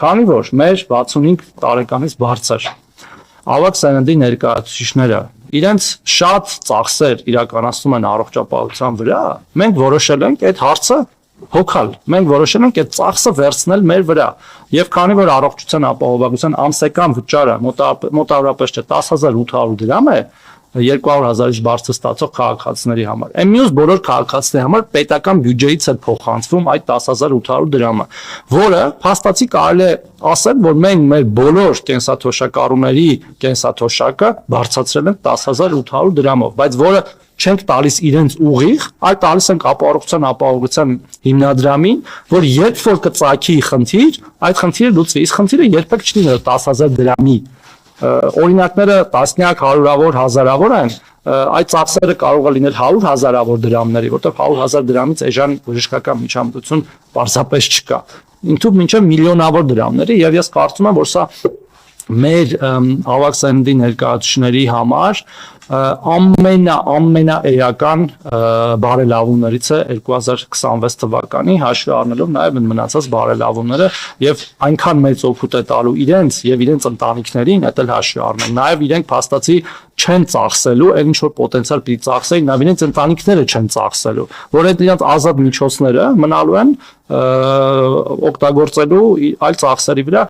Քանի որ մեր 65 տարեկանից բարձր ավագ սերնդի ներկայացուցիչները իրենց շատ ծախսեր իրականացնում են առողջապահության վրա, մենք որոշել ենք այդ հարցը հոգալ, մենք որոշել ենք այդ ծախսը վերցնել մեր վրա, եւ քանի որ առողջության ապահովության ամսական վճարը մոտավորապես 10,800 դրամ է 200,000-ից բարձր ստացող քաղաքացիների համար։ Այն մյուս բոլոր քաղաքացիների համար պետական բյուջեից է փոխանցվում այդ 10,800 դրամը, որը փաստացի կարելի է ասել, որ մենք մեր բոլոր կենսաթոշակառուների կենսաթոշակը բարձրացրել ենք 10,800 դրամով, բայց որը չենք տալիս իրենց ուղիղ, այլ տալիս ենք ապահովության ապահովության հիմնադրամին, որ երբ որ կծագի խնդիր, այդ խնդիրը լուծվի, իսկ խնդիրը երբեք չլինի 10,000 դրամի օրինակները տասնյակ, հարյուրավոր, հազարավոր են, այդ ծախսերը կարող է լինել 100,000-ավոր դրամների, որտեղ 100,000 դրամից էժան բժշկական միջամտություն պարզապես չկա։ Ինքնուրույն մինչև միլիոնավոր դրամների, եւ ես կարծում եմ, որ սա մեր ավագ սերնդի ներկայացուցիչների համար ամենաէական բարելավումներից է 2026 թվականի, հաշվի առնելով նաև մնացած բարելավումները եւ այնքան մեծ օգուտ է տալու իրենց եւ իրենց ընտանիքներին, դա էլ հաշվի առնենք, նաև իրենք փաստացի չեն ծախսելու, այն ինչ որ պոտենցիալ պիտի ծախսեին, նաև իրենց ընտանիքները չեն ծախսելու, որ այդ իրենց ազատ միջոցները մնալու են օգտագործելու այլ ծախսերի վրա